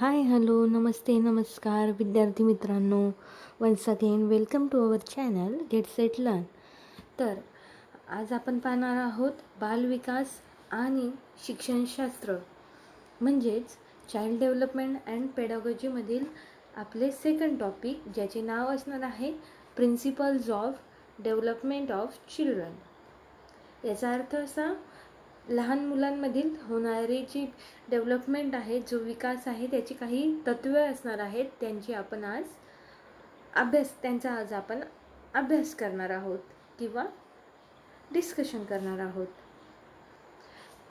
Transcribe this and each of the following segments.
हाय, hello, नमस्ते, नमस्कार विद्यार्थी मित्रांनो. Once again welcome to our channel get set learn. तर आज आपण पाहणार आहोत बालविकास आणि शिक्षणशास्त्र म्हणजेच चाइल्ड डेव्हलपमेंट अँड पेडागॉजीमधील आपले सेकंड टॉपिक, ज्याचे नाव असणार आहे principles of development of children. याचा अर्थ असा, लहान मुलांमधील होणारी जी डेव्हलपमेंट आहे, जो विकास आहे, त्याची काही तत्त्वे असणार आहेत, त्यांचा आज आपण अभ्यास करणार आहोत किंवा डिस्कशन करणार आहोत.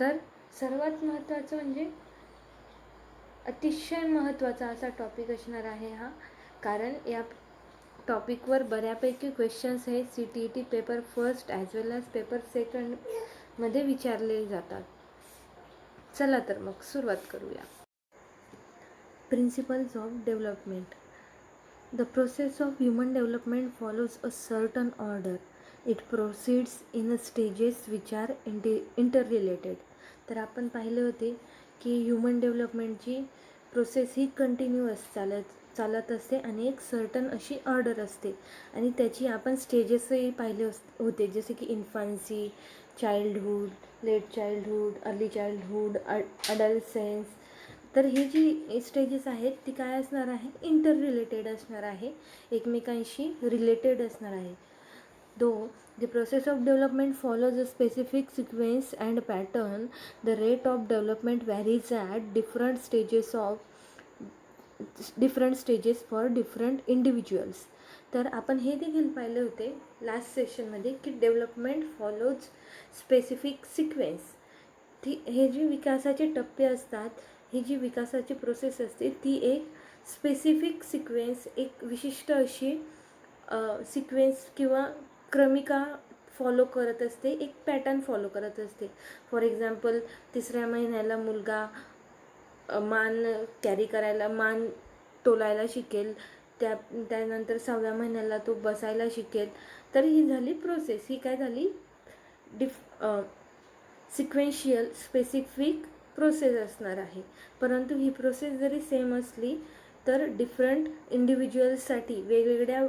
तर सर्वात महत्त्वाचं म्हणजे अतिशय महत्त्वाचा असा टॉपिक असणार आहे हा, कारण या टॉपिकवर बऱ्यापैकी क्वेश्चन्स हे CTET पेपर फर्स्ट ॲज वेल ॲज पेपर सेकंडमध्ये विचारले जातात. चला तर मग सुरुवात करूया. Principles of development. The process of human development follows a certain order. It proceeds in stages which are interrelated. तर आपण पाहिले होते की ह्युमन डेव्हलपमेंटची प्रोसेस ही कंटिन्युअस चालत असते आणि एक सर्टन अशी ऑर्डर असते आणि त्याची आपण स्टेजेसही पाहिले होते, जसे की infancy, childhood, late childhood, early childhood, adolescence. तर ही जी स्टेजेस आहेत ती काय असणार आहे, इंटर रिलेटेड असणार आहे, एकमेकांशी रिलेटेड असणार आहे. Though the process of development follows a specific sequence and pattern, the rate of development varies at different stages for different individuals. तर आपण हे देखील पाहिले होते लास्ट सेशनमध्ये की डेव्हलपमेंट फॉलोज स्पेसिफिक सिक्वेन्स. हे जे विकासाचे टप्पे असतात, ही जी विकासाची प्रोसेस असते, ती एक स्पेसिफिक सिक्वेन्स, एक विशिष्ट अशी सिक्वेन्स किंवा क्रमिका फॉलो करत असते, एक पॅटर्न फॉलो करत असते. फॉर एक्झाम्पल, 3ऱ्या महिन्याला मुलगा मान कॅरी करायला, मान तोलायला शिकेल, त्यानंतर 6व्या महिन्याला तो बसायला शिकेल. तर ही झाली प्रोसेस, ही काय झाली, सिक्वेन्शियल स्पेसिफिक प्रोसेस असणार आहे. परंतु ही प्रोसेस जरी सेम असली तर डिफरंट इंडिव्हिज्युअल्ससाठी, वेगवेगळ्या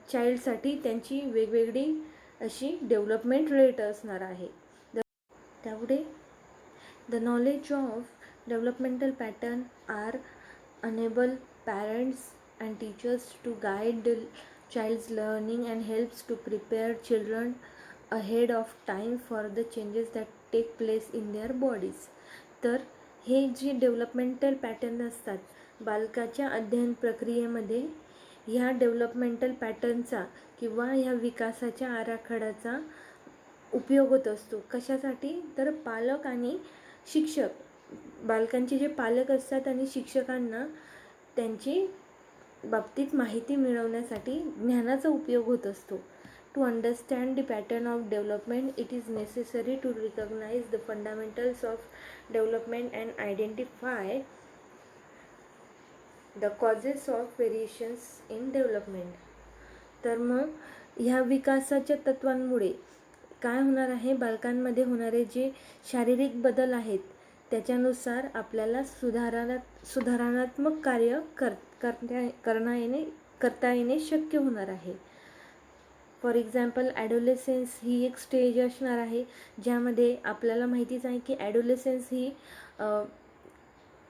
चाइल्डसाठी त्यांची वेगवेगळी अशी डेव्हलपमेंट रेट असणार आहे. त्यापुढे the knowledge of developmental pattern are enable parents and teachers to guide the child's learning and helps to prepare children ahead of time for the changes that take place in their bodies. तर हे जे developmental pattern असतात बालकाच्या अध्ययन प्रक्रियेमध्ये, ह्या developmental पॅटर्नचा किंवा ह्या विकासाच्या आराखड्याचा उपयोग होत असतो. कशासाठी, तर पालक आणि शिक्षक, बालकांचे जे पालक असतात आणि शिक्षकांना त्यांची बाबतीत माहिती मिळवण्यासाठी ज्ञानाचा उपयोग होत असतो. To understand the pattern of development, it is necessary to recognize the fundamentals of development and identify the causes of variations in development. तर मग ह्या विकासाच्या तत्वांमुळे काय होणार आहे, बालकांमध्ये होणारे जे शारीरिक बदल आहेत त्याच्यानुसार आपल्याला सुधारणात्मक कार्य करता येणे शक्य होणार आहे. फॉर एक्झाम्पल, ॲडोलेसन्स ही एक स्टेज असणार आहे, ज्यामध्ये आपल्याला माहितीच आहे की ॲडोलेसन्स ही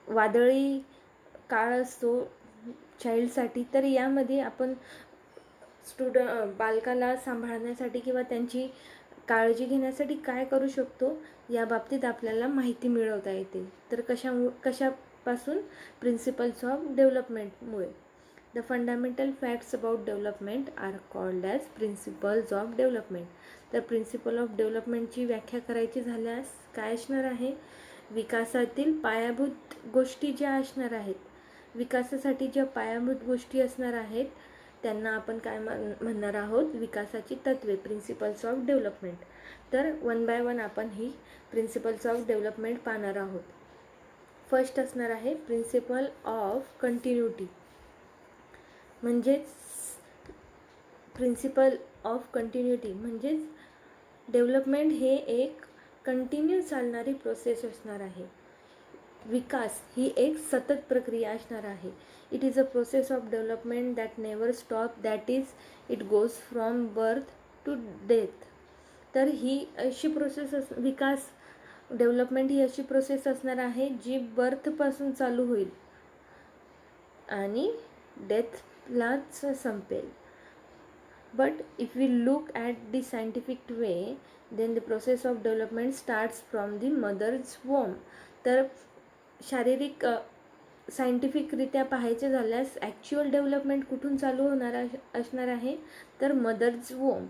वादळी काळ असतो चाइल्डसाठी. तर यामध्ये आपण बालकाला सांभाळण्यासाठी किंवा त्यांची काळजी घेण्यासाठी काय करू शकतो, या बाबतीत आपल्याला माहिती मिळवता येते. तर कशापासून, प्रिन्सिपल्स ऑफ डेव्हलपमेंटमुळे. The fundamental facts about development are called as principles of development. तर प्रिन्सिपल ऑफ डेव्हलपमेंटची व्याख्या करायची झाल्यास काय असणार आहे, विकासातील पायाभूत गोष्टी ज्या असणार आहेत, विकासासाठी ज्या पायाभूत गोष्टी असणार आहेत त्यांना आपण काय म्हणणार आहोत, विकासाची तत्त्वे, प्रिन्सिपल्स ऑफ डेव्हलपमेंट. तर वन बाय वन आपण ही प्रिन्सिपल्स ऑफ डेव्हलपमेंट पाहणार आहोत. फर्स्ट असणार आहे प्रिन्सिपल ऑफ कंटिन्युटी. म्हणजेच प्रिन्सिपल ऑफ कंटिन्युटी म्हणजेच डेव्हलपमेंट हे एक कंटिन्यू चालणारी प्रोसेस असणार आहे. विकास ही एक सतत प्रक्रिया असणार आहे. It is a process of development that never stop, that is it goes from birth to death. तर ही अशी प्रोसेस विकास डेव्हलपमेंट ही अशी प्रोसेस असणार आहे जी बर्थपासून चालू होईल आणि डेथलाच संपेल. But if we look at the scientific way, then the process of development starts from the mother's womb. तर शारीरिक सायंटिफिकरित्या पाहायचे झाल्यास ॲक्च्युअल डेव्हलपमेंट कुठून चालू होणार असणार आहे, तर मदर्स वोम,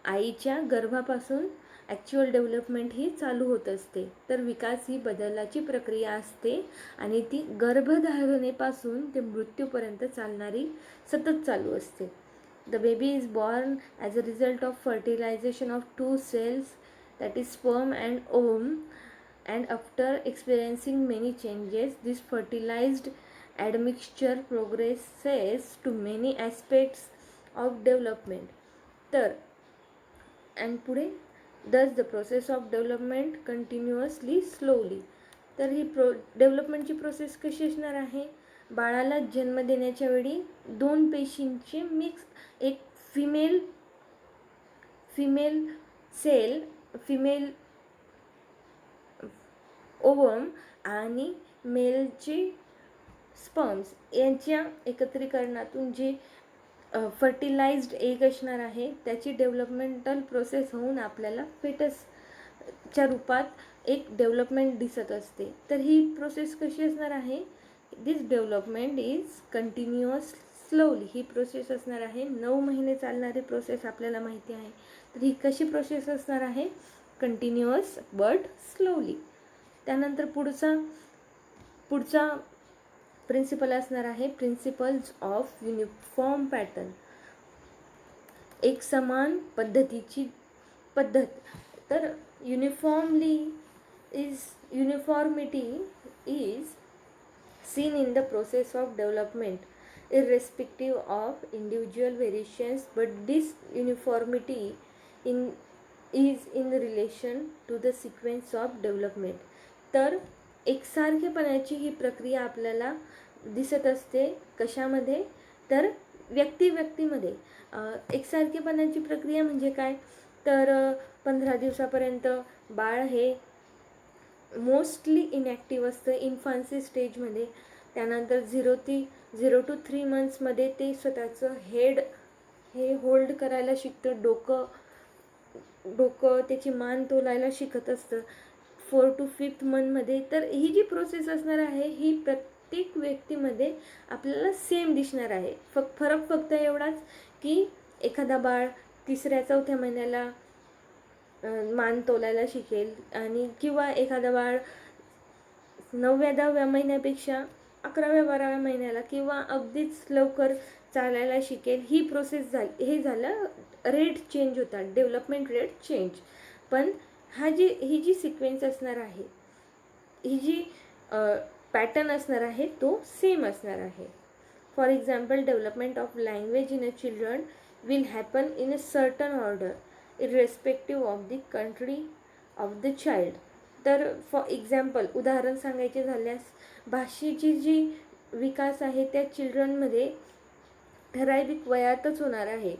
आईच्या गर्भापासून ॲक्च्युअल डेव्हलपमेंट ही चालू होत असते. तर विकास ही बदलाची प्रक्रिया असते आणि ती गर्भधारणेपासून ते मृत्यूपर्यंत चालणारी सतत चालू असते. The baby is born as a result of fertilization of two cells, that is sperm and ovum, and after experiencing many changes, this fertilized admixture progresses to many aspects of development. तर and पुढे thus the process of development continuously slowly. तर ही डेव्हलपमेंटची process कशी असणार आहे, बाळाला जन्म देण्याच्या वेळी दोन पेशींचे मिक्स, एक फिमेल सेल, फिमेल ओवम आणि मेलचे स्पर्म्स यांच्या एकत्रीकरणातून जे फर्टिलाइज्ड एग असणार आहे त्याची डेव्हलपमेंटल प्रोसेस होऊन आपल्याला फेटसच्या रूपात एक डेव्हलपमेंट दिसत असते. तर ही प्रोसेस कशी असणार आहे, this development is continuous slowly. ही प्रोसेस असणार आहे 9 महिने चालणारी प्रोसेस आपल्याला माहिती आहे. तर ही कशी प्रोसेस असणार आहे, कंटिन्युअस बट स्लोली. त्यानंतर पुढचा प्रिन्सिपल असणार आहे प्रिन्सिपल्स ऑफ युनिफॉर्म पॅटर्न, एक समान पद्धतीची पद्धत. तर uniformity is seen in the process of development irrespective of individual variations, but this uniformity is in relation to the sequence of development. तर एकसारखेपणाची ही प्रक्रिया आपल्याला दिसत असते कशामध्ये, तर व्यक्तीमध्ये. एकसारखेपणाची प्रक्रिया म्हणजे काय, तर 15 दिवसापर्यंत बाळ हे मोस्टली इनॅक्टिव्ह असतं इन्फान्सी स्टेजमध्ये. त्यानंतर 0 to 3 मंथ्समध्ये ते स्वतःचं हेड हे होल्ड करायला शिकतं, डोकं त्याची मान तोलायला शिकत असतं 4 to 5th मंथमध्ये. तर ही जी प्रोसेस असणार आहे ही प्रत्येक व्यक्तीमध्ये आपल्याला सेम दिसणार आहे. फरक फक्त एवढाच की एखादा बाळ 3-4 महिन्याला मान तोलायला शिकेल आणि किंवा एखादा बाळ 9-10 महिन्यापेक्षा 11-12 महिन्याला किंवा अगदीच लवकर चालायला शिकेल. ही प्रोसेस हे झालं रेट चेंज होतात, डेव्हलपमेंट रेट चेंज. पण ही जी सिक्वेन्स असणार आहे, ही जी पॅटर्न असणार आहे तो सेम असणार आहे. For example, development of language in a children will happen in a certain order irrespective of the country of the child. तर फॉर एक्झाम्पल उदाहरण सांगायचे झाल्यास, भाषेची जी विकास आहे त्या चिल्ड्रनमध्ये ठराविक वयातच होणार आहे.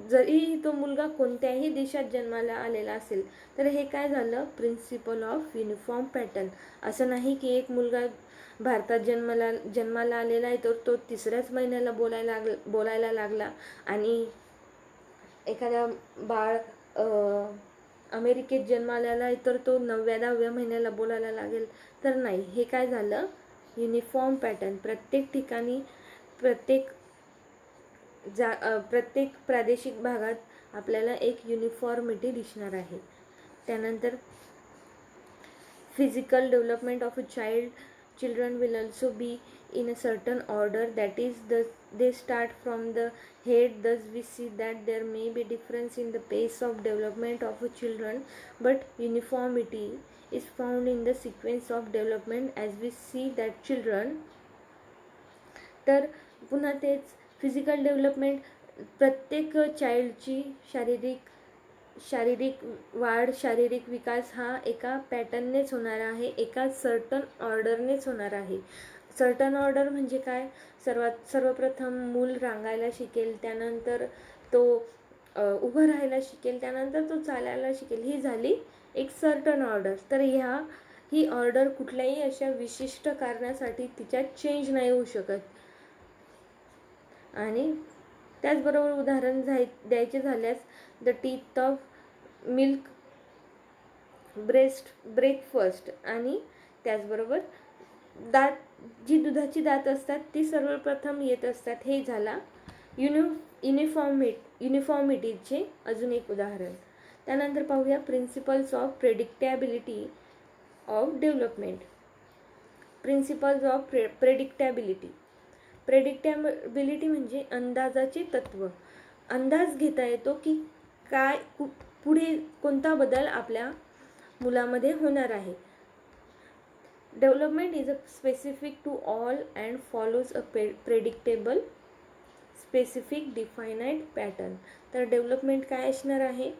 जरी तो मुलगा कोणत्याही देशात जन्माला आलेला असेल तर हे काय झालं, प्रिन्सिपल ऑफ युनिफॉर्म पॅटर्न. असं नाही की एक मुलगा भारतात जन्माला आलेला आहे तर तो 3ऱ्याच महिन्याला बोलायला लागला आणि एखादा बाळ अमेरिकेत जन्माला आहे तर तो 9-10 महिन्याला बोलायला लागेल. तर नाही, हे काय झालं, युनिफॉर्म पॅटर्न. प्रत्येक ठिकाणी प्रत्येक प्रादेशिक भागात आपल्याला एक युनिफॉर्मिटी दिसणार आहे. त्यानंतर physical development of a children will also be in a certain order, that is they start from the head. Thus we see that there may be difference in the pace of development of a children, but uniformity is found in the sequence of development as we see that children. तर पुन्हा तेच physical development प्रत्येक चाइल्डची शारीरिक शारीरिक वाढ, शारीरिक विकास हा एका पॅटर्ननेच होणार आहे, एका सर्टन ऑर्डरनेच होणार आहे. सर्टन ऑर्डर म्हणजे काय? सर्वप्रथम मूल रांगायला शिकेल, त्यानंतर तो उभं राहायला शिकेल, त्यानंतर तो चालायला शिकेल. ही झाली एक सर्टन ऑर्डर. तर ही ऑर्डर कुठल्याही अशा विशिष्ट कारणासाठी तिच्यात चेंज नाही होऊ शकत. आणि त्याचबरोबर उदाहरण द्यायचे झाल्यास the teeth of milk, breakfast, आणि त्याचबरोबर जी दुधाची दात असतात ती सर्वप्रथम येत असतात. हे झाला युनिफॉर्मिटीचे अजून एक उदाहरण. त्यानंतर पाहूया principles of predictability of development. Principles of predictability म्हणजे अंदाजाचे तत्व. अंदाज घेता येतो की काय पुढे कोणता बदल आपल्या मुलामध्ये होणार आहे. Development is a specific to all and follows a predictable specific defined pattern. तर डेव्हलपमेंट काय असणार आहे?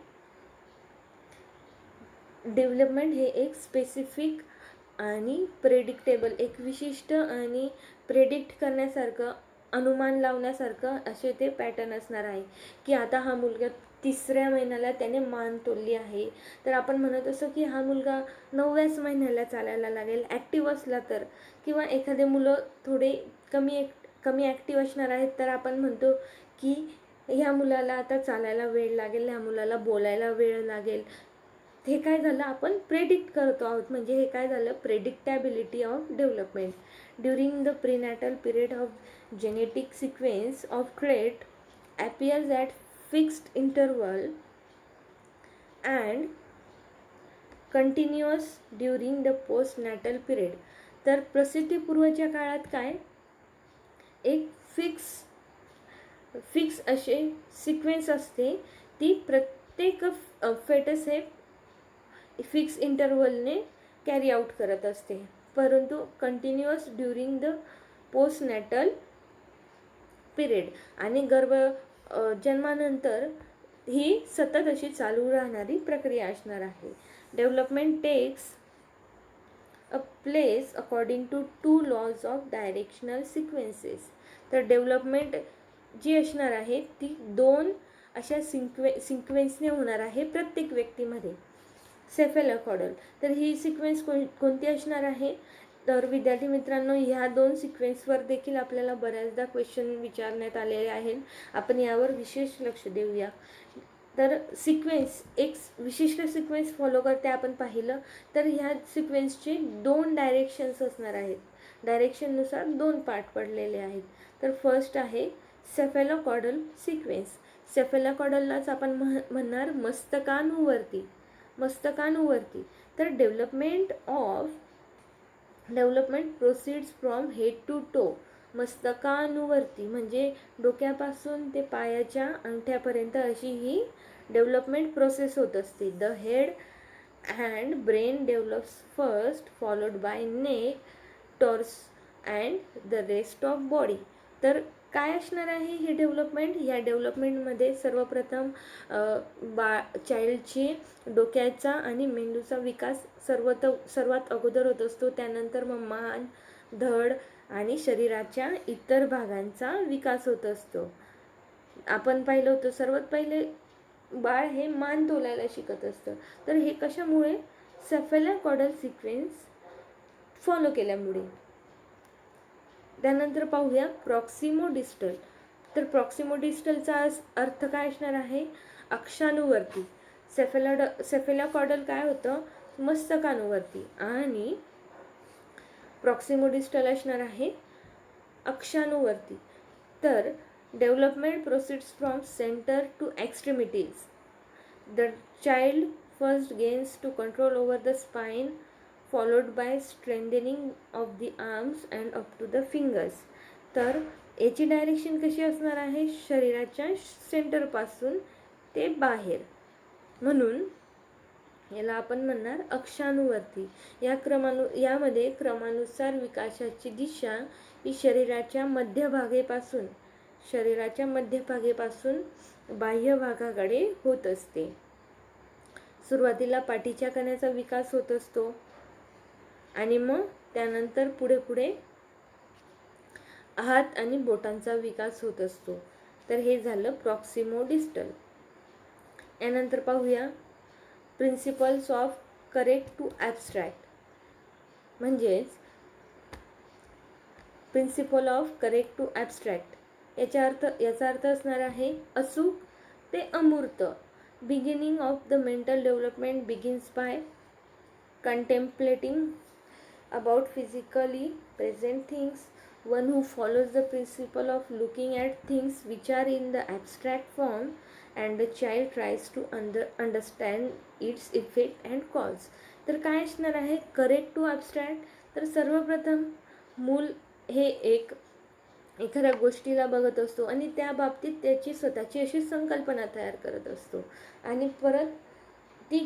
डेव्हलपमेंट हे एक स्पेसिफिक आणि प्रेडिक्टेबल, एक विशिष्ट आणि प्रेडिक्ट करण्यासारखं, अनुमान लावण्यासारखं असे ते पॅटर्न असणार आहे. की आता हा मुलगा 3ऱ्या महिन्याला त्याने मान तोलली आहे, तर आपण म्हणत असतो की हा मुलगा 9व्याच महिन्याला चालायला लागेल ॲक्टिव्ह असला तर. किंवा एखादे मुलं थोडे कमी ॲक्टिव्ह असणार आहेत, तर आपण म्हणतो की ह्या मुलाला आता चालायला वेळ लागेल, ह्या मुलाला बोलायला वेळ लागेल. हे काय झालं? आपण प्रेडिक्ट करतो आहोत. म्हणजे हे काय झालं? Predictability of development. During the prenatal period of genetic sequence of trait appears at fixed interval and continuous during the postnatal period. तर प्रसूतीपूर्वच्या काळात काय? एक फिक्स असे सिक्वेन्स असते, ती प्रत्येक फेटस हे फिक्स इंटरवलने कॅरी आउट करत असते, परंतु कंटिन्युअस ड्युरिंग द पोस्टनॅटल पिरियड. आणि जन्मानंतर ही सतत अशी चालू राहणारी प्रक्रिया असणार आहे. Development takes a place according to 2 laws of directional sequences. तर डेव्हलपमेंट जी असणार आहे ती 2 अशा सिक्वेन्सने होणार आहे प्रत्येक व्यक्तीमध्ये. सेफेलोकॉडल. तर ही सिक्वेन्स कोणती असणार आहे? तर विद्यार्थी मित्रांनो, ह्या 2 सिक्वेन्सवर देखील आपल्याला बऱ्याचदा क्वेश्चन विचारण्यात आलेले आहेत. आपण यावर विशेष लक्ष देऊया. तर सिक्वेन्स एक विशिष्ट सिक्वेन्स फॉलो करते आपण पाहिलं, तर ह्या सिक्वेन्सचे 2 डायरेक्शन्स असणार आहेत. डायरेक्शननुसार 2 पार्ट पडलेले आहेत. तर फर्स्ट आहे सेफेलोकॉडल सिक्वेन्स. सेफेलोकॉडललाच आपण म्हणणार मस्तकानुवरती. तर development proceeds from head to toe. मस्तकानुवरती म्हणजे डोक्यापासून ते पायाच्या अंगठ्यापर्यंत अशी ही डेव्हलपमेंट प्रोसेस होत असते. The head and brain develops first, followed by neck, torques and the rest of body. तर काय असणार आहे ही डेव्हलपमेंट? या डेव्हलपमेंटमध्ये सर्वप्रथम चाइल्डची डोक्याचा आणि मेंदूचा विकास सर्वात अगोदर होत असतो. त्यानंतर मग मान, धड आणि शरीराच्या इतर भागांचा विकास होत असतो. आपण पाहिलं होतं सर्वात पहिले बाळ हे मान तोलायला शिकत असतं. तर हे कशामुळे? सेफेलोकॉडल सिक्वेन्स फॉलो केल्यामुळे. त्यानंतर पाहूया प्रॉक्सिमोडिस्टल. तर प्रॉक्सिमोडिस्टलचा अर्थ काय असणार आहे? अक्षानुवर्ती. सेफेलोकॉडल काय होतं? मस्तकानुवर्ती. आणि प्रॉक्सिमोडिस्टल असणार आहे अक्षानुवर्ती. तर development proceeds from centre to extremities. The child first gains to control over the spine, followed by strengthening of the arms and up to the fingers. तर याची डायरेक्शन कशी असणार आहे? शरीराच्या सेंटरपासून ते बाहेर. म्हणून याला आपण म्हणणार अक्षानुवर्ती. यामध्ये क्रमानुसार विकासाची दिशा ही शरीराच्या मध्यभागेपासून बाह्य भागाकडे होत असते. सुरुवातीला पाठीच्या कण्याचा विकास होत असतो आणि मग त्यानंतर पुढे पुढे हात आणि बोटांचा विकास होत असतो. तर हे झालं प्रॉक्सिमो डिस्टल. यानंतर पाहूया principles of correct to abstract. म्हणजेच principle of correct to abstract याचा अर्थ असणार आहे अचूक ते अमूर्त. Beginning of the mental development begins by contemplating about physically present things. One who follows the principle of looking at things which are in the abstract form, and the child tries to understand its effect and cause. तर काय असणार आहे correct to abstract? तर सर्वप्रथम मूल हे एखाद्या गोष्टीला बघत असतो आणि त्या बाबतीत त्याची स्वतःची अशी संकल्पना तयार करत असतो आणि परत ती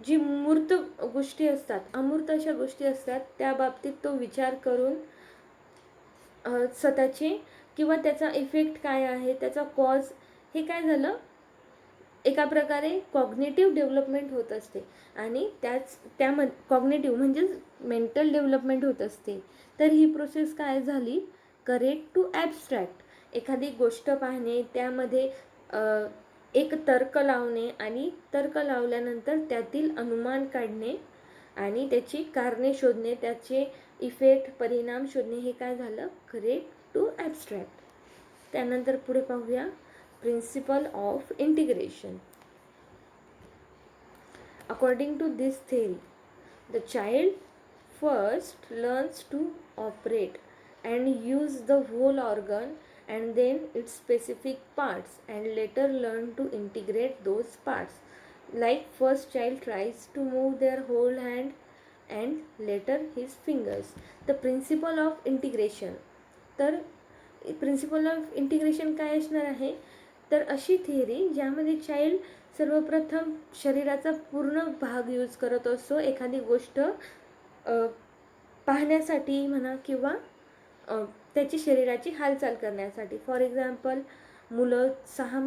जी मूर्त गोष्टी असतात, अमूर्त अशा गोष्टी असतात, त्या बाबतीत तो विचार करून स्वतःचे किंवा त्याचा इफेक्ट काय आहे, त्याचा कॉज, हे काय झालं एका प्रकारे कॉग्नेटिव्ह डेव्हलपमेंट होत असते आणि त्यामध्ये कॉग्नेटिव्ह म्हणजेच मेंटल डेव्हलपमेंट होत असते. तर ही प्रोसेस काय झाली करेक्ट टू ॲबस्ट्रॅक्ट. एखादी गोष्ट पाहणे, त्यामध्ये एक तर्क लावणे आणि तर्क लावल्यानंतर त्यातील अनुमान काढणे आणि त्याची कारणे शोधणे, त्याचे इफेक्ट परिणाम शोधणे, हे काय झालं करेक्ट टू ॲबस्ट्रॅक्ट. त्यानंतर पुढे पाहूया principle of integration. According to this theory, the child first learns to operate and use the whole organ and then its specific parts, and later learn to integrate those parts. Like first child tries to move their whole hand and later his fingers. The principle of integration. तर principle of integration काय असणार आहे तर अशी theory ज्यामध्ये child सर्वप्रथम शरीराचा पूर्ण भाग यूज करत असतो एखादी गोष्ट पाहण्यासाठी म्हणा किंवा त्याची शरीराची हालचाल करण्यासाठी. फॉर एक्झाम्पल मुलं 6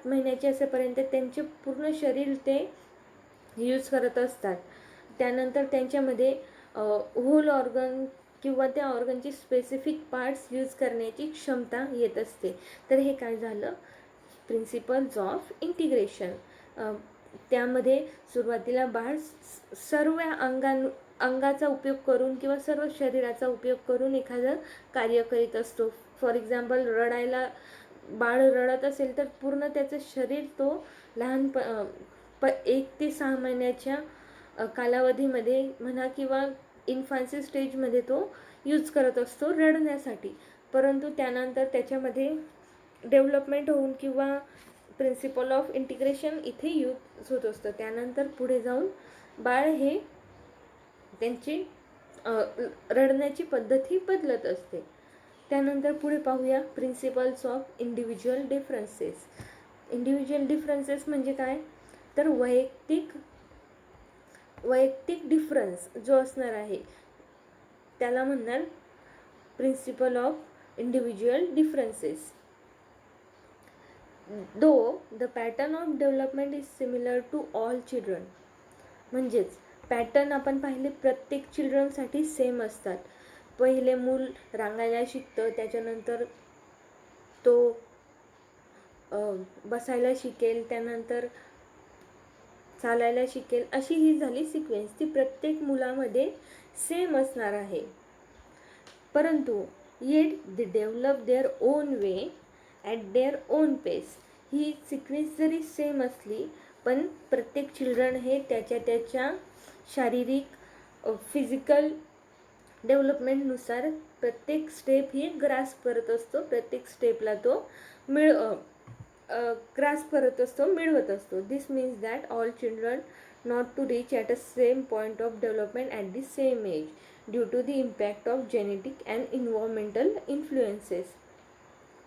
महिन्याचे असेपर्यंत त्यांचे पूर्ण शरीर ते यूज करत असतात. त्यानंतर त्यांच्यामध्ये होल ऑर्गन किंवा त्या ऑर्गनची स्पेसिफिक पार्ट्स यूज करण्याची क्षमता येत असते. तर हे काय झालं प्रिन्सिपल्स ऑफ इंटिग्रेशन. त्यामध्ये सुरुवातीला बाळ सर्व अंगाचा उपयोग करून किंवा सर्व शरीराचा उपयोग करून एखादं कार्य करीत असतो. फॉर एक्झाम्पल बाळ रडत असेल तर पूर्ण त्याचं शरीर तो लहान 1 ते 6 महिन्याच्या कालावधीमध्ये म्हणा किंवा इन्फान्सी स्टेजमध्ये तो यूज करत असतो रडण्यासाठी. परंतु त्यानंतर त्याच्यामध्ये डेव्हलपमेंट होऊन किंवा प्रिन्सिपल ऑफ इंटिग्रेशन इथे यूज होत असतं. त्यानंतर पुढे जाऊन बाळ हे त्यांची रडण्याची पद्धती बदलत असते. त्यानंतर पुढे पाहूया principles of individual differences. Individual differences म्हणजे काय तर वैयक्तिक डिफरन्स जो असणार आहे त्याला म्हणणार principle of individual differences. Though the pattern of development is similar to all children. म्हणजेच पॅटर्न आपण पाहिले प्रत्येक चिल्ड्रनसाठी सेम असतात. पहिले मूल रांगायला शिकतं, त्याच्यानंतर तो बसायला शिकेल, त्यानंतर चालायला शिकेल, अशी ही झाली सिक्वेन्स. ती प्रत्येक मुलामध्ये सेम असणार आहे. परंतु yet they develop their own way at their own pace. ही सिक्वेन्स जरी सेम असली पण प्रत्येक चिल्ड्रन हे त्याच्या शारीरिक फिजिकल डेव्हलपमेंटनुसार प्रत्येक स्टेप ही ग्रास्प करत असतो. प्रत्येक स्टेपला तो ग्रास्प करत असतो, मिळवत असतो. This means that all children not to reach at a same point of development at the same age due to the impact of genetic and environmental influences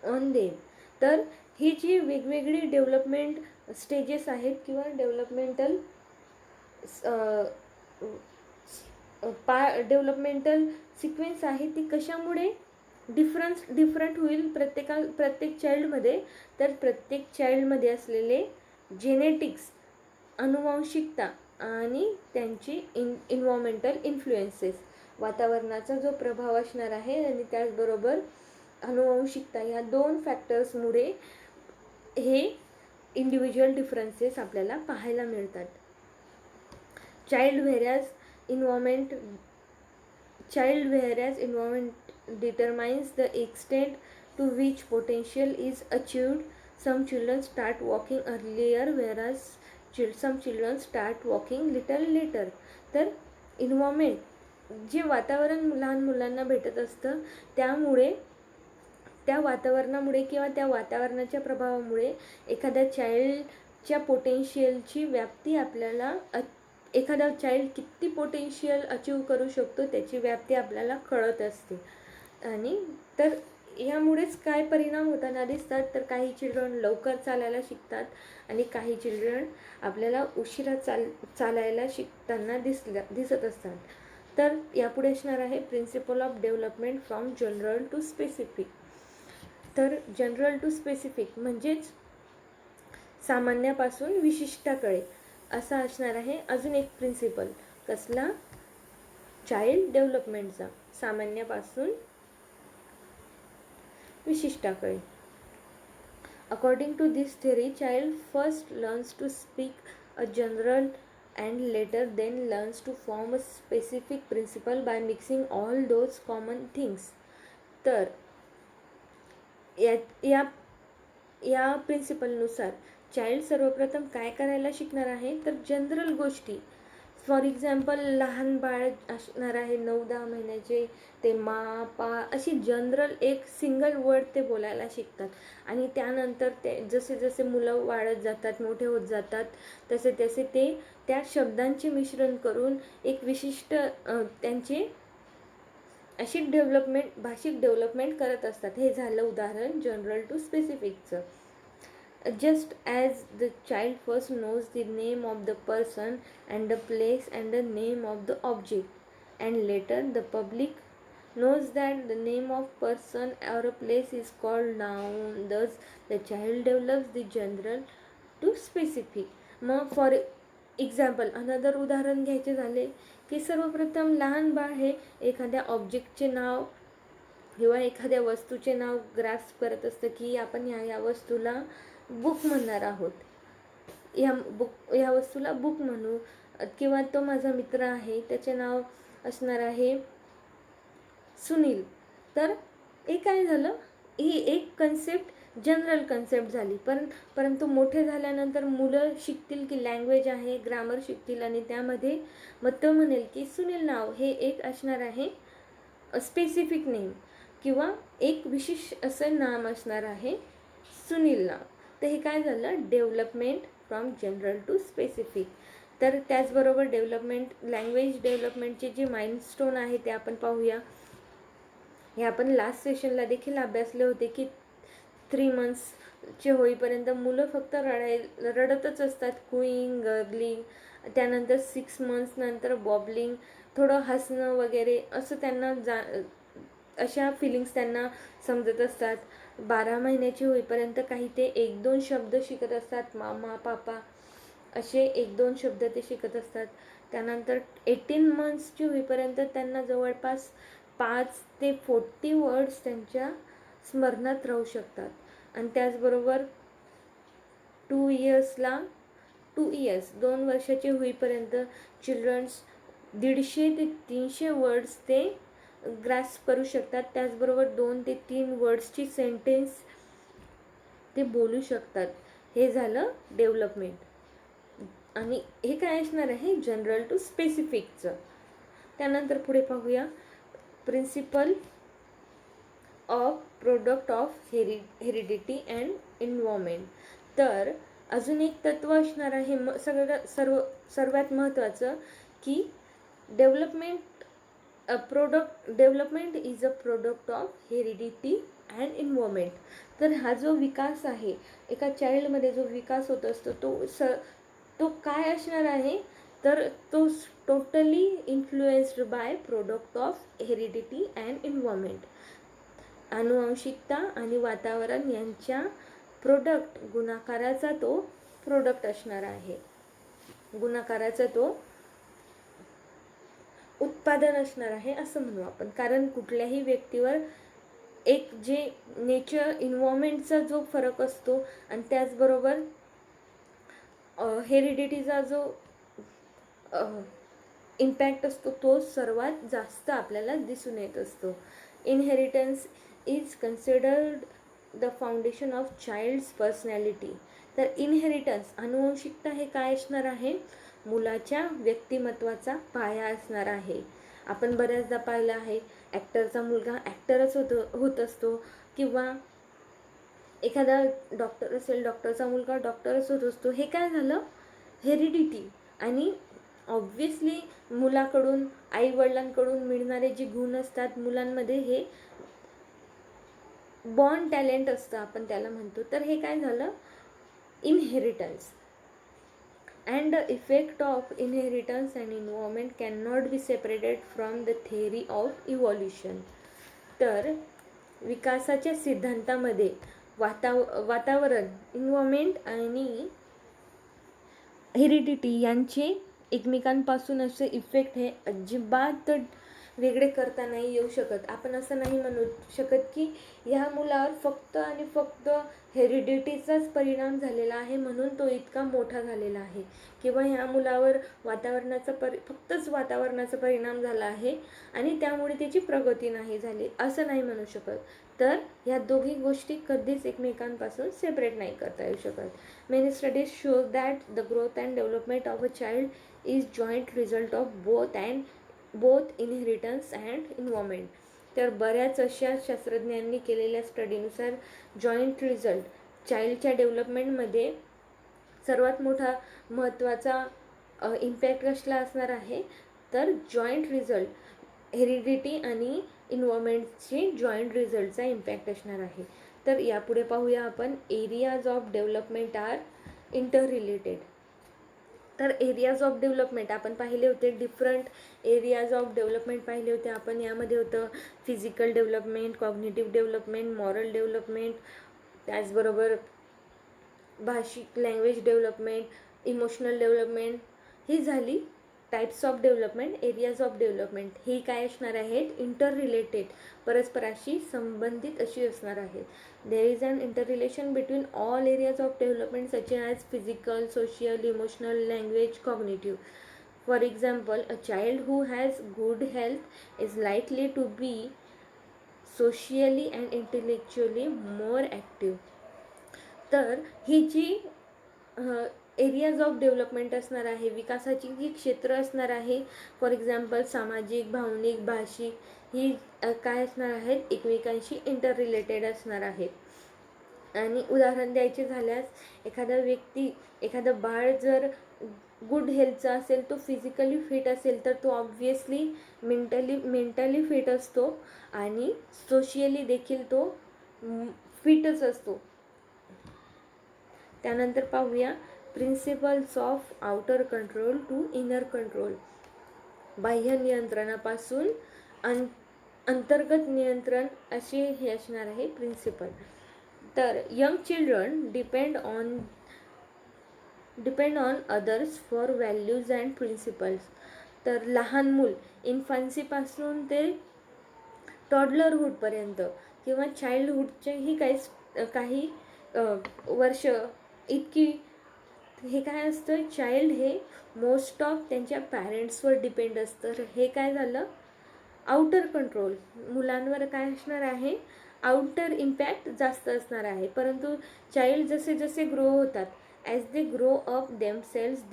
on them. तर ही जी वेगवेगळी डेव्हलपमेंट स्टेजेस आहेत किंवा developmental developmental sequence आहे ती कशामुळे different होईल प्रत्येक चाइल्डमध्ये. तर प्रत्येक चाइल्डमध्ये असलेले जेनेटिक्स, अनुवांशिकता आणि त्यांची इन्व्हायरमेंटल इन्फ्लुएन्सेस, वातावरणाचा जो प्रभाव असणार आहे आणि त्याचबरोबर अनुवांशिकता, या 2 फॅक्टर्समुळे हे इंडिव्हिज्युअल डिफरन्सेस आपल्याला पाहायला मिळतात. Child various environment determines the extent to which potential is achieved. Some children start walking earlier, whereas some children start walking little later. तर इन्व्हायरमेंट, जे वातावरण लहान मुलांना भेटत असतं, त्यामुळे त्या वातावरणामुळे किंवा त्या वातावरणाच्या प्रभावामुळे एखाद्या चाइल्डच्या पोटेन्शियलची व्याप्ती आपल्याला, एखादा चाइल्ड किती पोटेन्शियल अचीव करू शकतो त्याची व्याप्ती आपल्याला कळत असते. आणि तर यामुळेच काय परिणाम होताना दिसतात, तर काही चिल्ड्रन लवकर चालायला शिकतात आणि काही चिल्ड्रन आपल्याला उशिरा चालायला शिकताना दिसत असतात. तर यापुढे असणार आहे principle of development from general to specific. तर जनरल टू स्पेसिफिक म्हणजेच सामान्यापासून विशिष्टाकडे असा असणार आहे अजून एक प्रिन्सिपल. कसला? चाइल्ड डेव्हलपमेंटचा, सामान्यापासून विशिष्टाकडे. According to this theory, child first learns to speak a general and later then learns to form a specific principle by mixing all those common things. तर या प्रिन्सिपलनुसार चाइल्ड सर्वप्रथम काय करायला शिकणार आहे, तर जनरल गोष्टी. फॉर एक्झाम्पल, लहान बाळ असणार आहे 9-10 महिन्याचे, ते मा पा अशी जनरल एक सिंगल वर्ड ते बोलायला शिकतात. आणि त्यानंतर ते जसे जसे मुलं वाढत जातात, मोठे होत जातात, तसे तसे ते त्या शब्दांचे मिश्रण करून एक विशिष्ट त्यांचे अशी भाषिक डेव्हलपमेंट करत असतात. हे झालं उदाहरण जनरल टू स्पेसिफिकचं. Just as the child first knows the name of the person and the place and the name of the object, and later the public knows that the name of person or a place is called noun, thus the child develops the general to specific. मग for example another उदाहरण घ्यायचे झाले की सर्वप्रथम लहान बाळ हे एखाद्या ऑब्जेक्टचे नाव किंवा एखाद्या वस्तूचे नाव ग्रास्प करत असतं की आपण ह्या वस्तूला बुक म्हणणार आहोत, ह्या वस्तूला बुक म्हणू. किंवा तो माझा मित्र आहे, त्याचे नाव असणार आहे सुनील. तर हे काय झालं, ही एक कन्सेप्ट जनरल कन्सेप्ट झाली. परंतु मोठे झाल्यानंतर मुलं शिकतील की लँग्वेज आहे, ग्रामर शिकतील आणि त्यामध्ये मग तो म्हणेल की सुनील नाव हे एक असणार आहे स्पेसिफिक नेम किंवा एक विशेष असं नाम असणार आहे सुनील नाव. तर हे काय झालं, development from general to specific. तर त्याचबरोबर लँग्वेज डेव्हलपमेंटचे जे माइलस्टोन आहे ते आपण पाहूया. हे आपण लास्ट सेशनला देखील अभ्यासले होते की 3 मंथ्सचे होईपर्यंत मुलं फक्त रडतच असतात, कुईंग, गर्गलिंग. त्यानंतर 6 मंथ्स नंतर बॉबलिंग, थोडं हसणं वगैरे असं त्यांना अशा फिलिंग्स त्यांना समजत असतात. 12 महिन्याची होईपर्यंत काही ते 1-2 शब्द शिकत असतात, मामा, पापा असे 1-2 शब्द ते शिकत असतात. त्यानंतर 18 मंथ्सची होईपर्यंत त्यांना जवळपास 5 ते 40 वर्ड्स त्यांच्या स्मरणात राहू शकतात. आणि त्याचबरोबर 2 इयर्स 2 वर्षाचे होईपर्यंत चिल्ड्रन्स 150 ते 300 वर्ड्स ते ग्रास्प करू शकतात. त्याचबरोबर 2 ते 3 वर्ड्सची सेंटेन्स ते बोलू शकतात. हे झालं डेव्हलपमेंट. आणि हे काय असणार आहे, जनरल टू स्पेसिफिकचं. त्यानंतर पुढे पाहूया principle of product of heredity and environment. तर अजून एक तत्व असणार आहे सर्वात महत्त्वाचं की development is a product of heredity and environment. तर हा जो विकास आहे, एका चाइल्डमध्ये जो विकास होत असतो तो काय असणार आहे, तर तो totally influenced by product of heredity and environment. अनुवांशिकता आणि वातावरण यांच्या प्रोडक्ट गुणाकाराचा तो प्रोडक्ट असणार आहे, गुणाकाराचा तो उत्पादन असणार आहे असं म्हणू आपण. कारण कुठल्याही व्यक्तीवर एक जे नेचर इन्व्हायरमेंटचा जो फरक असतो आणि त्याचबरोबर हेरिडिटीचा जो इम्पॅक्ट असतो तो सर्वात जास्त आपल्याला दिसून येत असतो. Inheritance is considered the foundation of child's personality. तर इनहेरिटन्स अनुवंशिकता हे काय असणार आहे, मुलाच्या व्यक्तिमत्वाचा पाया असणार आहे. आपण बऱ्याचदा पाहिलं आहे, ॲक्टरचा मुलगा ॲक्टरच होत असतो, किंवा एखादा डॉक्टर असेल, डॉक्टरचा मुलगा डॉक्टरच होत असतो. हे काय झालं, हेरिडिटी. आणि ऑब्व्हियसली मुलाकडून आईवडिलांकडून मिळणारे जे गुण असतात मुलांमध्ये, हे बॉर्न टॅलेंट असतं आपण त्याला म्हणतो. तर हे काय झालं, inheritance. And the effect of inheritance and environment can not be separated from the theory of evolution. तर विकासाच्या सिद्धांतामध्ये वातावरण, इन्व्हायरमेंट आणि हेरिडिटी यांचे एकमेकांपासून असे इफेक्ट हे अजिबात वेगळे करता नाही येऊ शकत. आपण असं नाही म्हणू शकत की ह्या मुलावर फक्त आणि फक्त हेरिडिटीचाच परिणाम झालेला आहे म्हणून तो इतका मोठा झालेला आहे, किंवा ह्या मुलावर फक्तच वातावरणाचा परिणाम झाला आहे आणि त्यामुळे त्याची प्रगती नाही झाली, असं नाही म्हणू शकत. तर ह्या दोघी गोष्टी कधीच एकमेकांपासून सेपरेट नाही करता येऊ शकत. Many studies show that the growth and development of a child is joint result of both inheritance and environment. तर बऱ्याच अशा शास्त्रज्ञांनी केलेल्या स्टडीनुसार जॉईंट रिझल्ट, चाइल्डच्या डेव्हलपमेंटमध्ये सर्वात मोठा महत्त्वाचा इम्पॅक्ट कसला असणार आहे, तर जॉईंट रिझल्ट, हेरिडिटी आणि इन्व्हायरमेंटचे जॉईंट रिझल्टचा इम्पॅक्ट असणार आहे. तर यापुढे पाहूया आपण, areas of development are inter related. तर एरियाज ऑफ डेव्हलपमेंट आपण पाहिले होते, डिफरंट एरियाज ऑफ डेव्हलपमेंट पाहिले होते आपण. यामध्ये होतं physical development, cognitive development, moral development, त्याचबरोबर भाषिक लँग्वेज डेव्हलपमेंट, इमोशनल डेव्हलपमेंट. ही झाली types of development. Areas of development ही काय असणार आहेत, इंटर रिलेटेड, परस्पराशी संबंधित अशी असणार आहेत. There is an inter relation between all areas of development such as physical, social, emotional, language, cognitive. For example, a child who has good health is likely to be socially and intellectually more active. तर ही जी areas of development असणार आहे, विकासाची जी क्षेत्र असणार आहे, for example सामाजिक, भावनिक, भाषिक, ही काय असणार आहेत, एकमेकांशी इंटर रिलेटेड असणार आहेत. आणि उदाहरण द्यायचे झाल्यास, एखादं बाळ जर गुड हेल्थचा असेल, तो फिजिकली फिट असेल, तर तो ऑब्व्हियसली मेंटली फिट असतो आणि सोशियली देखील तो फिटच असतो. त्यानंतर पाहूया principles of outer control to inner control. बाह्य नियंत्रणापासून अंतर्गत नियंत्रण असे हे असणार आहे प्रिन्सिपल. तर young children depend on others for values and principles. तर लहान मूल इन्फन्सीपासून ते टॉडलरहूडपर्यंत किंवा चाइल्डहूडचेही काही वर्ष इतकी, हे काय असतं, चाइल्ड हे मोस्ट ऑफ त्यांच्या पॅरेंट्सवर डिपेंड असतं. तर हे काय झालं, आउटर कंट्रोल. मुलांवर काय असणार आहे, आउटर इम्पॅक्ट जास्त असणार आहे. परंतु चाइल्ड जसे जसे ग्रो होतात, as they grow up themselves,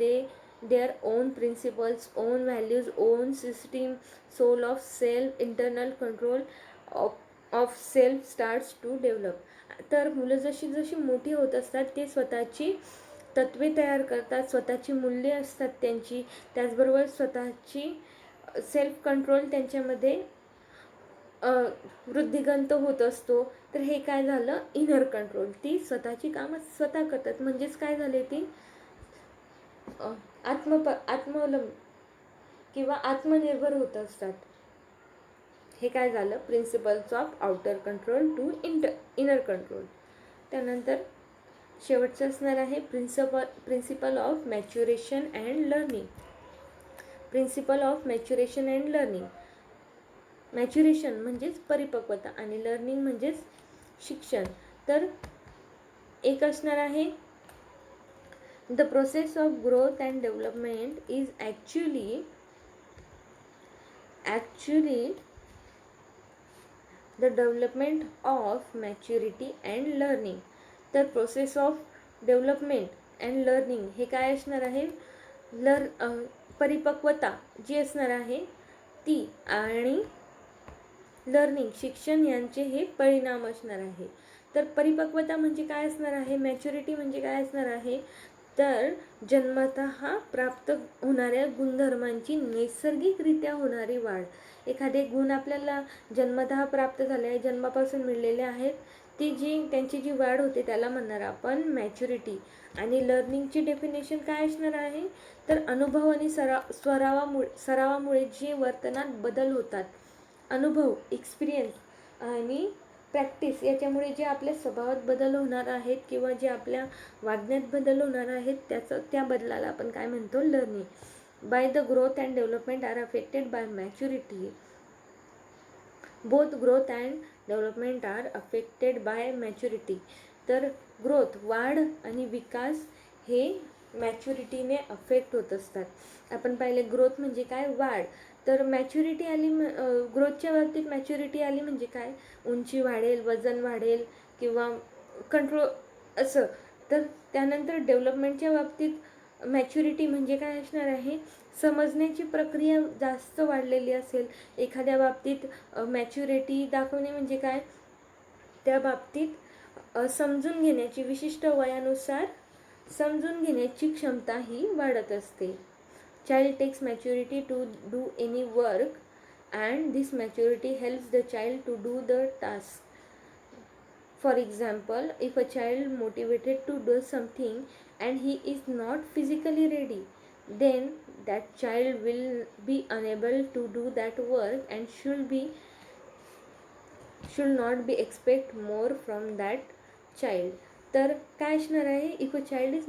their own principles, own values, own system, soul of self, internal control of self starts to develop. तर मुलं जशी जशी मोठी होत असतात, ते स्वतःची तत्त्वे तयार करतात, स्वतःची मूल्ये असतात त्यांची, त्याचबरोबर स्वतःची सेल्फ कंट्रोल त्यांच्यामध्ये वृद्धिगंत होत असतो. तर हे काय झालं, इनर कंट्रोल. ती स्वतःची कामं स्वतः करतात, म्हणजेच काय झाले, ती आत्मवलंब किंवा आत्मनिर्भर होत असतात. हे काय झालं, principles of outer control to inner control. त्यानंतर शेवटचं असणार आहे principle of maturation and learning. Principle of maturation and learning. Maturation म्हणजेच परिपक्वता आणि लर्निंग म्हणजेच शिक्षण. तर एक असणार आहे the process of growth and development is actually the development of maturity and learning. तर process of development and learning हे काय असणार आहे, परिपक्वता जी असणार आहे ती आणि लर्निंग शिक्षण यांचे हे परिणाम असणार आहे. तर परिपक्वता म्हणजे काय असणार आहे, मॅच्युरिटी म्हणजे काय असणार आहे, तर जन्मतः प्राप्त होणाऱ्या गुणधर्मांची नैसर्गिकरित्या होणारी वाढ. एखादे गुण आपल्याला जन्मतः प्राप्त झाले आहे, जन्मापासून मिळलेले आहेत, ती त्यांची जी वाढ होते त्याला म्हणणार आपण मॅच्युरिटी. आणि लर्निंगची डेफिनेशन काय असणार आहे, तर अनुभव आणि सरावामुळे जे वर्तनात बदल होतात, अनुभव एक्सपिरियन्स आणि प्रॅक्टिस याच्यामुळे जे आपल्या स्वभावात बदल होणार आहेत किंवा जे आपल्या वागण्यात बदल होणार आहेत त्या बदलाला आपण काय म्हणतो, learning. By the growth and development are affected by maturity. Both growth and development are affected by maturity. तर ग्रोथ वाढ आणि विकास हे मॅच्युरिटीने अफेक्ट होत असतात. आपण पाहिले ग्रोथ म्हणजे काय, वाढ. तर मॅच्युरिटी आली, ग्रोथच्या बाबतीत मॅच्युरिटी आली म्हणजे काय, उंची वाढेल, वजन वाढेल किंवा कंट्रोल असं. तर त्यानंतर डेव्हलपमेंटच्या बाबतीत मॅच्युरिटी म्हणजे काय असणार आहे, समजण्याची प्रक्रिया जास्त वाढलेली असेल. एखाद्या बाबतीत मॅच्युरिटी दाखवणे म्हणजे काय, त्या बाबतीत समजून घेण्याची, विशिष्ट वयानुसार समजून घेण्याची क्षमता ही वाढत असते. Child takes maturity to do any work and this maturity helps the child to do the task. For example, if a child motivated to do something and he is not physically ready, then that child will be unable to do that work and should not be expect more from that child. तर काय असणार आहे, if a child is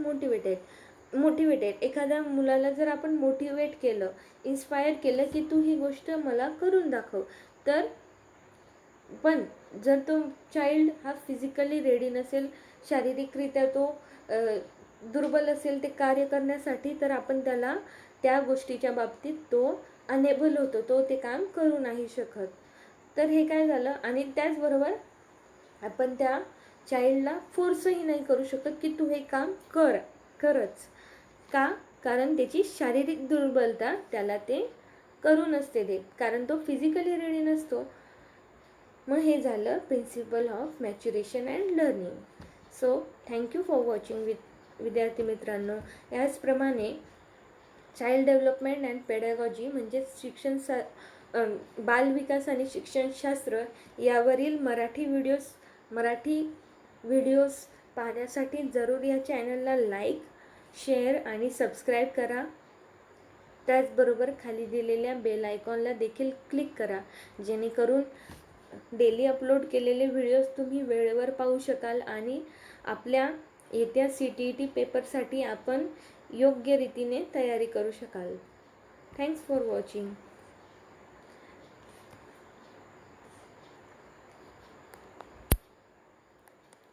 motivated एखाद्या मुलाला जर आपण motivate केलं, inspire केलं की तू ही गोष्ट मला करून दाखव, तर पण जर तो चाइल्ड हा फिजिकली रेडी नसेल, शारीरिकरित्या तो दुर्बल असेल ते कार्य करण्यासाठी, तर आपण त्याला त्या गोष्टीच्या बाबतीत तो अनेबल होतो, तो ते काम करू नाही शकत. तर हे काय झालं. आणि त्याचबरोबर आपण त्या चाइल्डला फोर्सही नाही करू शकत की तू हे काम करच. का, कारण त्याची शारीरिक दुर्बलता त्याला ते करू नसते देत, कारण तो फिजिकली रेडी नसतो. मग हे झालं principle of maturation and learning. So thank you for watching विद्यार्थी मित्रांनो. याचप्रमाणे चाइल्ड डेव्हलपमेंट अँड पेडॅगॉजी म्हणजे बालविकास आणि शिक्षणशास्त्र यावरील मराठी व्हिडिओज पाहण्यासाठी जरूर या चॅनलला लाईक, शेअर आणि सबस्क्राईब करा. त्याचबरोबर खाली दिलेल्या बेल आयकॉनला देखील क्लिक करा, जेणेकरून डेली अपलोड केलेले व्हिडिओज तुम्ही वेळेवर पाहू शकाल आणि आपल्या येत्या CTET पेपरसाठी आपण योग्य रीतीने तयारी करू शकाल. Thanks for watching.